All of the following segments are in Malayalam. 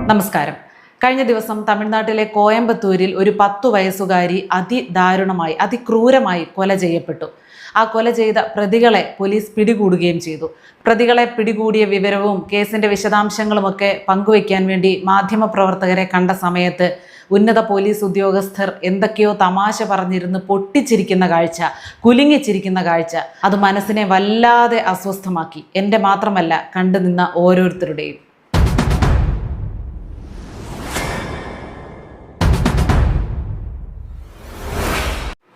നമസ്കാരം. കഴിഞ്ഞ ദിവസം തമിഴ്നാട്ടിലെ കോയമ്പത്തൂരിൽ ഒരു 10 വയസ്സുകാരി അതിദാരുണമായി അതിക്രൂരമായി കൊല ചെയ്യപ്പെട്ടു. ആ കൊല ചെയ്ത പ്രതികളെ പോലീസ് പിടികൂടുകയും ചെയ്തു. പ്രതികളെ പിടികൂടിയ വിവരവും കേസിന്റെ വിശദാംശങ്ങളുമൊക്കെ പങ്കുവയ്ക്കാൻ വേണ്ടി മാധ്യമപ്രവർത്തകരെ കണ്ട സമയത്ത് ഉന്നത പോലീസ് ഉദ്യോഗസ്ഥർ എന്തൊക്കെയോ തമാശ പറഞ്ഞിരുന്ന് പൊട്ടിച്ചിരിക്കുന്ന കാഴ്ച, കുലുങ്ങിച്ചിരിക്കുന്ന കാഴ്ച, അത് മനസ്സിനെ വല്ലാതെ അസ്വസ്ഥമാക്കി. എൻ്റെ മാത്രമല്ല, കണ്ടുനിന്ന ഓരോരുത്തരുടെയും.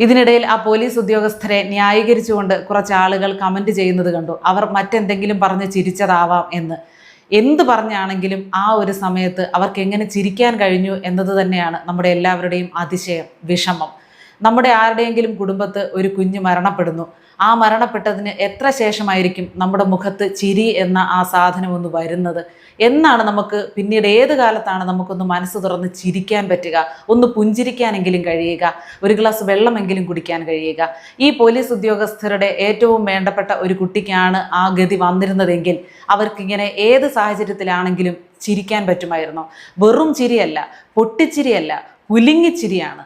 ഇതിനിടയിൽ ആ പോലീസ് ഉദ്യോഗസ്ഥരെ ന്യായീകരിച്ചുകൊണ്ട് കുറച്ച് ആളുകൾ കമന്റ് ചെയ്യുന്നത് കണ്ടു. അവർ മറ്റെന്തെങ്കിലും പറഞ്ഞ് ചിരിച്ചതാവാം എന്ന്. എന്ത് പറഞ്ഞാണെങ്കിലും ആ ഒരു സമയത്ത് അവർക്ക് എങ്ങനെ ചിരിക്കാൻ കഴിഞ്ഞു എന്നത് തന്നെയാണ് നമ്മുടെ എല്ലാവരുടെയും അതിശയം, വിഷമം. നമ്മുടെ ആരുടെയെങ്കിലും കുടുംബത്ത് ഒരു കുഞ്ഞ് മരണപ്പെടുന്നു. ആ മരണപ്പെട്ടതിന് എത്ര ശേഷമായിരിക്കും നമ്മുടെ മുഖത്ത് ചിരി എന്ന ആ സാധനം ഒന്ന് വരുന്നത്? എന്നാണ് നമുക്ക് പിന്നീട് ഏത് കാലത്താണ് നമുക്കൊന്ന് മനസ്സ് തുറന്ന് ചിരിക്കാൻ പറ്റുക, ഒന്ന് പുഞ്ചിരിക്കാനെങ്കിലും കഴിയുക, ഒരു ഗ്ലാസ് വെള്ളമെങ്കിലും കുടിക്കാൻ കഴിയുക? ഈ പോലീസ് ഉദ്യോഗസ്ഥരുടെ ഏറ്റവും വേണ്ടപ്പെട്ട ഒരു കുട്ടിക്കാണ് ആ ഗതി വന്നിരുന്നതെങ്കിൽ അവർക്കിങ്ങനെ ഏത് സാഹചര്യത്തിലാണെങ്കിലും ചിരിക്കാൻ പറ്റുമായിരുന്നോ? വെറും ചിരിയല്ല, പൊട്ടിച്ചിരിയല്ല, കുലുങ്ങിച്ചിരിയാണ്.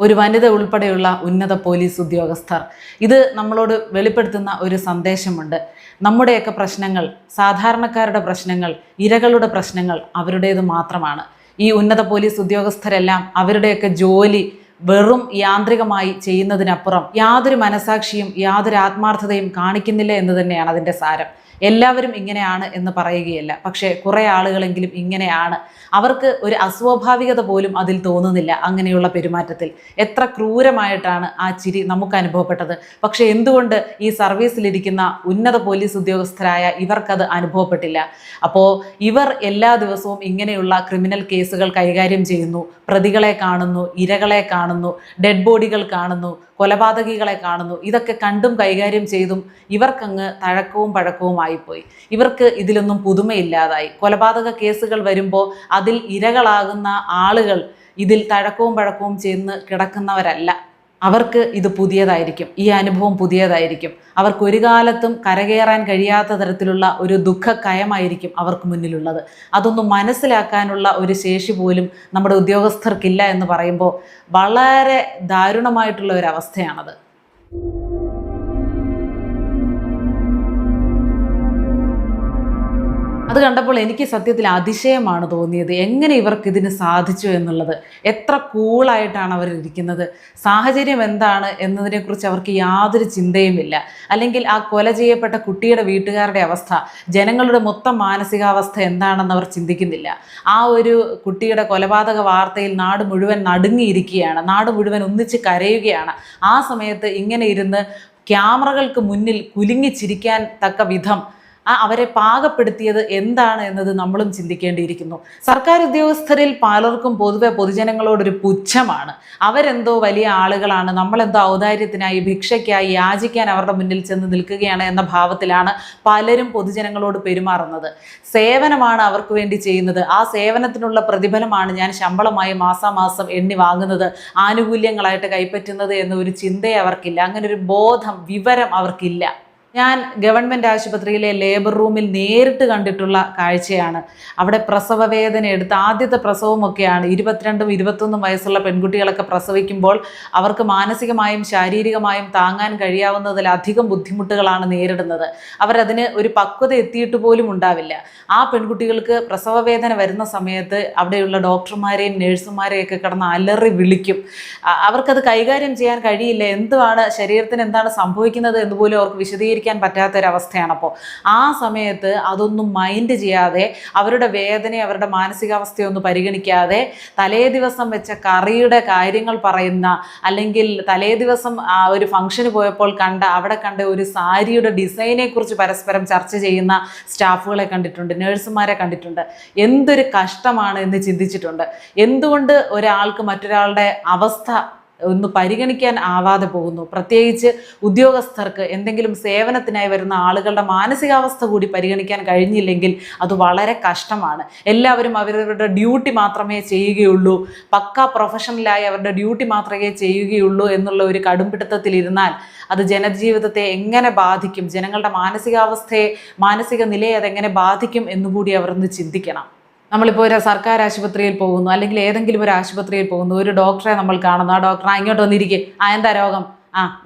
ഒരു വനിത ഉൾപ്പെടെയുള്ള ഉന്നത പോലീസ് ഉദ്യോഗസ്ഥർ. ഇത് നമ്മളോട് വെളിപ്പെടുത്തുന്ന ഒരു സന്ദേശമുണ്ട്. നമ്മുടെയൊക്കെ പ്രശ്നങ്ങൾ, സാധാരണക്കാരുടെ പ്രശ്നങ്ങൾ, ഇരകളുടെ പ്രശ്നങ്ങൾ അവരുടേത് മാത്രമാണ്. ഈ ഉന്നത പോലീസ് ഉദ്യോഗസ്ഥരെല്ലാം അവരുടെയൊക്കെ ജോലി വെറും യാന്ത്രികമായി ചെയ്യുന്നതിനപ്പുറം യാതൊരു മനസാക്ഷിയും യാതൊരു ആത്മാർത്ഥതയും കാണിക്കുന്നില്ല എന്ന് തന്നെയാണ് അതിൻ്റെ സാരം. എല്ലാവരും ഇങ്ങനെയാണ് എന്ന് പറയുകയല്ല, പക്ഷേ കുറേ ആളുകളെങ്കിലും ഇങ്ങനെയാണ്. അവർക്ക് ഒരു അസ്വാഭാവികത പോലും അതിൽ തോന്നുന്നില്ല. അങ്ങനെയുള്ള പെരുമാറ്റത്തിൽ എത്ര ക്രൂരമായിട്ടാണ് ആ ചിരി നമുക്ക് അനുഭവപ്പെട്ടത്. പക്ഷേ എന്തുകൊണ്ട് ഈ സർവീസിലിരിക്കുന്ന ഉന്നത പോലീസ് ഉദ്യോഗസ്ഥരായ ഇവർക്കത് അനുഭവപ്പെട്ടില്ല? അപ്പോൾ ഇവർ എല്ലാ ദിവസവും ഇങ്ങനെയുള്ള ക്രിമിനൽ കേസുകൾ കൈകാര്യം ചെയ്യുന്നു. പ്രതികളെ കാണുന്നു, ഇരകളെ കാണുന്നു, ഡെഡ് ബോഡികൾ കാണുന്നു, കൊലപാതകികളെ കാണുന്നു. ഇതൊക്കെ കണ്ടും കൈകാര്യം ചെയ്തും ഇവർക്കങ്ങ് തഴക്കവും പഴക്കവും ആയിപ്പോയി. ഇവർക്ക് ഇതിലൊന്നും പുതുമയില്ലാതായി. കൊലപാതക കേസുകൾ വരുമ്പോൾ അതിൽ ഇരകളാകുന്ന ആളുകൾ ഇതിൽ തഴക്കവും പഴക്കവും ചെന്ന് കിടക്കുന്നവരല്ല. അവർക്ക് ഇത് പുതിയതായിരിക്കും, ഈ അനുഭവം പുതിയതായിരിക്കും. അവർക്ക് ഒരു കാലത്തും കരകയറാൻ കഴിയാത്ത തരത്തിലുള്ള ഒരു ദുഃഖകയമായിരിക്കും അവർക്ക് മുന്നിലുള്ളത്. അതൊന്നും മനസ്സിലാക്കാനുള്ള ഒരു ശേഷി പോലും നമ്മുടെ ഉദ്യോഗസ്ഥർക്കില്ല എന്ന് പറയുമ്പോൾ വളരെ ദാരുണമായിട്ടുള്ള ഒരു അവസ്ഥയാണത്. അത് കണ്ടപ്പോൾ എനിക്ക് സത്യത്തിൽ അതിശയമാണ് തോന്നിയത്. എങ്ങനെ ഇവർക്ക് ഇതിന് സാധിച്ചു എന്നുള്ളത്. എത്ര കൂളായിട്ടാണ് അവർ ഇരിക്കുന്നത്. സാഹചര്യം എന്താണ് എന്നതിനെക്കുറിച്ച് അവർക്ക് യാതൊരു ചിന്തയുമില്ല. അല്ലെങ്കിൽ ആ കൊല ചെയ്യപ്പെട്ട കുട്ടിയുടെ വീട്ടുകാരുടെ അവസ്ഥ, ജനങ്ങളുടെ മൊത്തം മാനസികാവസ്ഥ എന്താണെന്ന് അവർ ചിന്തിക്കുന്നില്ല. ആ ഒരു കുട്ടിയുടെ കൊലപാതക വാർത്തയിൽ നാട് മുഴുവൻ നടുങ്ങിയിരിക്കുകയാണ്, നാട് മുഴുവൻ ഒന്നിച്ച് കരയുകയാണ്. ആ സമയത്ത് ഇങ്ങനെ ഇരുന്ന് ക്യാമറകൾക്ക് മുന്നിൽ കുലുങ്ങിച്ചിരിക്കാൻ തക്ക വിധം അവരെ പാകപ്പെടുത്തിയത് എന്താണ് എന്നത് നമ്മളും ചിന്തിക്കേണ്ടിയിരിക്കുന്നു. സർക്കാർ ഉദ്യോഗസ്ഥരിൽ പലർക്കും പൊതുവെ പൊതുജനങ്ങളോടൊരു പുച്ഛമാണ്. അവരെന്തോ വലിയ ആളുകളാണ്, നമ്മളെന്തോ ഔദാര്യത്തിനായി ഭിക്ഷയ്ക്കായി യാചിക്കാൻ അവരുടെ മുന്നിൽ ചെന്ന് നിൽക്കുകയാണ് എന്ന ഭാവത്തിലാണ് പലരും പൊതുജനങ്ങളോട് പെരുമാറുന്നത്. സേവനമാണ് അവർക്ക് വേണ്ടി ചെയ്യുന്നത്. ആ സേവനത്തിനുള്ള പ്രതിഫലമാണ് ഞാൻ ശമ്പളമായി മാസാമാസം എണ്ണി വാങ്ങുന്നത്, ആനുകൂല്യങ്ങളായിട്ട് കൈപ്പറ്റുന്നത് എന്നൊരു ചിന്തയെ അവർക്കില്ല. അങ്ങനെ ഒരു ബോധം, വിവരം അവർക്കില്ല. ഞാൻ ഗവൺമെൻറ് ആശുപത്രിയിലെ ലേബർ റൂമിൽ നേരിട്ട് കണ്ടിട്ടുള്ള കാഴ്ചയാണ്. അവിടെ പ്രസവ വേദന എടുത്ത് ആദ്യത്തെ പ്രസവമൊക്കെയാണ്. 22, 21 വയസ്സുള്ള പെൺകുട്ടികളൊക്കെ പ്രസവിക്കുമ്പോൾ അവർക്ക് മാനസികമായും ശാരീരികമായും താങ്ങാൻ കഴിയാവുന്നതിലധികം ബുദ്ധിമുട്ടുകളാണ് നേരിടുന്നത്. അവരതിന് ഒരു പക്വത എത്തിയിട്ട് പോലും ഉണ്ടാവില്ല. ആ പെൺകുട്ടികൾക്ക് പ്രസവ വേദന വരുന്ന സമയത്ത് അവിടെയുള്ള ഡോക്ടർമാരെയും നഴ്സുമാരെയൊക്കെ കിടന്ന് അലറി വിളിക്കും. അവർക്കത് കൈകാര്യം ചെയ്യാൻ കഴിയില്ല. എന്താണ് ശരീരത്തിന് എന്താണ് സംഭവിക്കുന്നത് എന്ന് പോലും അവർക്ക് വിശദീകരിക്കാൻ പറ്റാത്തൊരവസ്ഥയാണ്. അപ്പോൾ ആ സമയത്ത് അതൊന്നും മൈൻഡ് ചെയ്യാതെ, അവരുടെ വേദനയെ, അവരുടെ മാനസികാവസ്ഥയൊന്നും പരിഗണിക്കാതെ തലേ ദിവസം വെച്ച കറിയുടെ കാര്യങ്ങൾ പറയുന്ന, അല്ലെങ്കിൽ തലേ ദിവസം ഒരു ഫംഗ്ഷന് പോയപ്പോൾ അവിടെ കണ്ട ഒരു സാരിയുടെ ഡിസൈനെ കുറിച്ച് പരസ്പരം ചർച്ച ചെയ്യുന്ന സ്റ്റാഫുകളെ കണ്ടിട്ടുണ്ട്, നഴ്സുമാരെ കണ്ടിട്ടുണ്ട്. എന്തൊരു കഷ്ടമാണ് എന്ന് ചിന്തിച്ചിട്ടുണ്ട്. എന്തുകൊണ്ട് ഒരാൾക്ക് മറ്റൊരാളുടെ അവസ്ഥ ഒന്ന് പരിഗണിക്കാൻ ആവാതെ പോകുന്നു. പ്രത്യേകിച്ച് ഉദ്യോഗസ്ഥർക്ക് എന്തെങ്കിലും സേവനത്തിനായി വരുന്ന ആളുകളുടെ മാനസികാവസ്ഥ കൂടി പരിഗണിക്കാൻ കഴിഞ്ഞില്ലെങ്കിൽ അത് വളരെ കഷ്ടമാണ്. എല്ലാവരും അവരവരുടെ ഡ്യൂട്ടി മാത്രമേ ചെയ്യുകയുള്ളൂ, പക്കാ പ്രൊഫഷണലായി അവരുടെ ഡ്യൂട്ടി മാത്രമേ ചെയ്യുകയുള്ളൂ എന്നുള്ള ഒരു കടുംപിടുത്തത്തിലിരുന്നാൽ അത് ജനജീവിതത്തെ എങ്ങനെ ബാധിക്കും, ജനങ്ങളുടെ മാനസികാവസ്ഥയെ, മാനസിക നിലയെ അതെങ്ങനെ ബാധിക്കും എന്നുകൂടി അവർ ഒന്ന് ചിന്തിക്കണം. നമ്മളിപ്പോൾ ഒരു സർക്കാർ ആശുപത്രിയിൽ പോകുന്നു, അല്ലെങ്കിൽ ഏതെങ്കിലും ഒരു ആശുപത്രിയിൽ പോകുന്നു, ഒരു ഡോക്ടറെ നമ്മൾ കാണുന്നു. ആ ഡോക്ടർ ഇങ്ങോട്ട് വന്നിരിക്കുക, എന്താ രോഗം,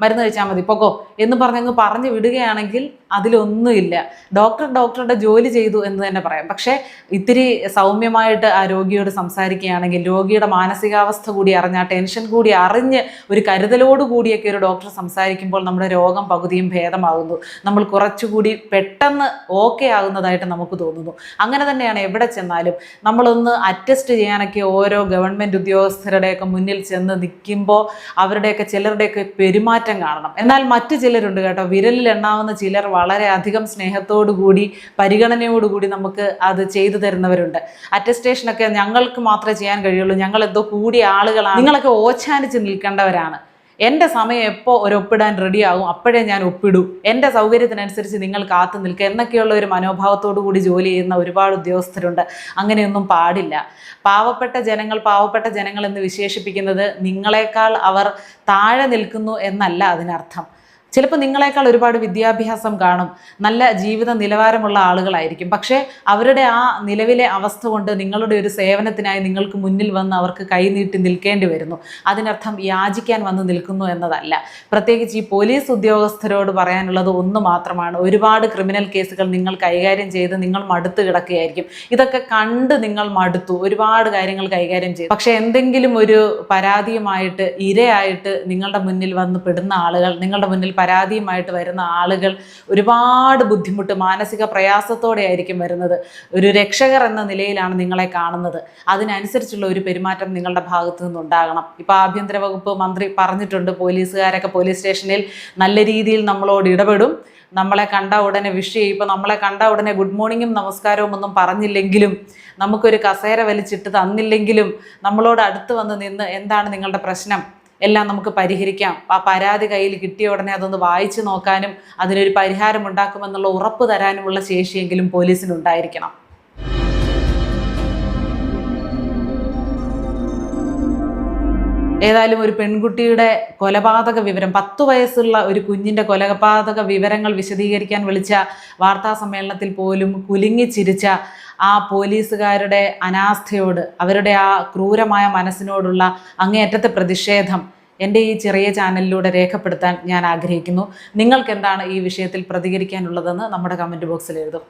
മരുന്ന് കഴിച്ചാൽ മതി, പൊക്കോ എന്ന് പറഞ്ഞു വിടുകയാണെങ്കിൽ അതിലൊന്നുമില്ല. ഡോക്ടറുടെ ജോലി ചെയ്തു എന്ന് തന്നെ പറയാം. പക്ഷേ ഇത്തിരി സൗമ്യമായിട്ട് ആ രോഗിയോട് സംസാരിക്കുകയാണെങ്കിൽ, രോഗിയുടെ മാനസികാവസ്ഥ കൂടി അറിഞ്ഞ്, ആ ടെൻഷൻ കൂടി അറിഞ്ഞ്, ഒരു കരുതലോടുകൂടിയൊക്കെ ഒരു ഡോക്ടർ സംസാരിക്കുമ്പോൾ നമ്മുടെ രോഗം പകുതിയും ഭേദമാകുന്നു. നമ്മൾ കുറച്ചുകൂടി പെട്ടെന്ന് ഓക്കെ ആകുന്നതായിട്ട് നമുക്ക് തോന്നുന്നു. അങ്ങനെ തന്നെയാണ് എവിടെ ചെന്നാലും. നമ്മളൊന്ന് അറ്റസ്റ്റ് ചെയ്യാനൊക്കെ ഓരോ ഗവൺമെൻറ് ഉദ്യോഗസ്ഥരുടെയൊക്കെ മുന്നിൽ ചെന്ന് നിൽക്കുമ്പോൾ അവരുടെയൊക്കെ ചിലരുടെയൊക്കെ പെരുമാറ്റം കാണണം. എന്നാൽ മറ്റു ചിലരുണ്ട് കേട്ടോ, വിരലിൽ എണ്ണാവുന്ന ചിലർ വളരെ അധികം സ്നേഹത്തോടുകൂടി പരിഗണനയോടുകൂടി നമുക്ക് അത് ചെയ്തു തരുന്നവരുണ്ട്. അറ്റസ്റ്റേഷനൊക്കെ ഞങ്ങൾക്ക് മാത്രമേ ചെയ്യാൻ കഴിയുള്ളൂ, ഞങ്ങൾ എന്തോ കൂടിയ ആളുകളാണ്, നിങ്ങളൊക്കെ ഓച്ചാനിച്ച് നിൽക്കേണ്ടവരാണ്, എൻ്റെ സമയം എപ്പോൾ ഒരു ഒപ്പിടാൻ റെഡിയാകും അപ്പോഴേ ഞാൻ ഒപ്പിടൂ, എൻ്റെ സൗകര്യത്തിനനുസരിച്ച് നിങ്ങൾ കാത്തു നിൽക്കുക എന്നൊക്കെയുള്ള ഒരു മനോഭാവത്തോടു കൂടി ജോലി ചെയ്യുന്ന ഒരുപാട് ഉദ്യോഗസ്ഥരുണ്ട്. അങ്ങനെയൊന്നും പാടില്ല. പാവപ്പെട്ട ജനങ്ങൾ എന്ന് വിശേഷിപ്പിക്കുന്നത് നിങ്ങളെക്കാൾ അവർ താഴെ നിൽക്കുന്നു എന്നല്ല അതിനർത്ഥം. ചിലപ്പോൾ നിങ്ങളെക്കാൾ ഒരുപാട് വിദ്യാഭ്യാസം കാണും, നല്ല ജീവിത നിലവാരമുള്ള ആളുകളായിരിക്കും. പക്ഷേ അവരുടെ ആ നിലവിലെ അവസ്ഥ കൊണ്ട് നിങ്ങളുടെ ഒരു സേവനത്തിനായി നിങ്ങൾക്ക് മുന്നിൽ വന്ന് അവർക്ക് കൈനീട്ടി നിൽക്കേണ്ടി വരുന്നു. അതിനർത്ഥം യാചിക്കാൻ വന്ന് നിൽക്കുന്നു എന്നതല്ല. പ്രത്യേകിച്ച് ഈ പോലീസ് ഉദ്യോഗസ്ഥരോട് പറയാനുള്ളത് ഒന്ന് മാത്രമാണ്. ഒരുപാട് ക്രിമിനൽ കേസുകൾ നിങ്ങൾ കൈകാര്യം ചെയ്ത് നിങ്ങൾ മടുത്ത് കിടക്കുകയായിരിക്കും. ഇതൊക്കെ കണ്ട് നിങ്ങൾ മടുത്തു, ഒരുപാട് കാര്യങ്ങൾ കൈകാര്യം ചെയ്തു. പക്ഷേ എന്തെങ്കിലും ഒരു പരാതിയുമായിട്ട് ഇരയായിട്ട് നിങ്ങളുടെ മുന്നിൽ വന്ന് പെടുന്ന ആളുകൾ, നിങ്ങളുടെ മുന്നിൽ പരാതിയുമായിട്ട് വരുന്ന ആളുകൾ ഒരുപാട് ബുദ്ധിമുട്ട്, മാനസിക പ്രയാസത്തോടെ ആയിരിക്കും വരുന്നത്. ഒരു രക്ഷകർ എന്ന നിലയിലാണ് നിങ്ങളെ കാണുന്നത്. അതിനനുസരിച്ചുള്ള ഒരു പെരുമാറ്റം നിങ്ങളുടെ ഭാഗത്തു നിന്നുണ്ടാകണം. ഇപ്പോൾ ആഭ്യന്തര വകുപ്പ് മന്ത്രി പറഞ്ഞിട്ടുണ്ട്, പോലീസുകാരൊക്കെ പോലീസ് സ്റ്റേഷനിൽ നല്ല രീതിയിൽ നമ്മളോട് ഇടപെടും, നമ്മളെ കണ്ട ഉടനെ വിഷ് ചെയ്യും. ഇപ്പോൾ നമ്മളെ കണ്ട ഉടനെ ഗുഡ് മോർണിംഗും നമസ്കാരവും ഒന്നും പറഞ്ഞില്ലെങ്കിലും, നമുക്കൊരു കസേര വലിച്ചിട്ട് തന്നില്ലെങ്കിലും, നമ്മളോട് അടുത്ത് വന്ന് നിന്ന് എന്താണ് നിങ്ങളുടെ പ്രശ്നം, എല്ലാം നമുക്ക് പരിഹരിക്കാം, ആ പരാതി കയ്യിൽ കിട്ടിയ ഉടനെ അതൊന്ന് വായിച്ചു നോക്കാനും അതിനൊരു പരിഹാരം ഉണ്ടാക്കുമെന്നുള്ള ഉറപ്പ് തരാനുമുള്ള ശേഷിയെങ്കിലും പോലീസിനുണ്ടായിരിക്കണം. ഏതായാലും ഒരു പെൺകുട്ടിയുടെ കൊലപാതക വിവരം, 10 വയസ്സുള്ള ഒരു കുഞ്ഞിൻ്റെ കൊലപാതക വിവരങ്ങൾ വിശദീകരിക്കാൻ വിളിച്ച വാർത്താ സമ്മേളനത്തിൽ പോലും കുലുങ്ങിച്ചിരിച്ച ആ പോലീസുകാരുടെ അനാസ്ഥയോട്, അവരുടെ ആ ക്രൂരമായ മനസ്സിനോടുള്ള അങ്ങേയറ്റത്തെ പ്രതിഷേധം എൻ്റെ ഈ ചെറിയ ചാനലിലൂടെ രേഖപ്പെടുത്താൻ ഞാൻ ആഗ്രഹിക്കുന്നു. നിങ്ങൾക്ക് എന്താണ് ഈ വിഷയത്തിൽ പ്രതികരിക്കാനുള്ളതെന്ന് നമ്മുടെ കമൻറ്റ് ബോക്സിൽ എഴുതും.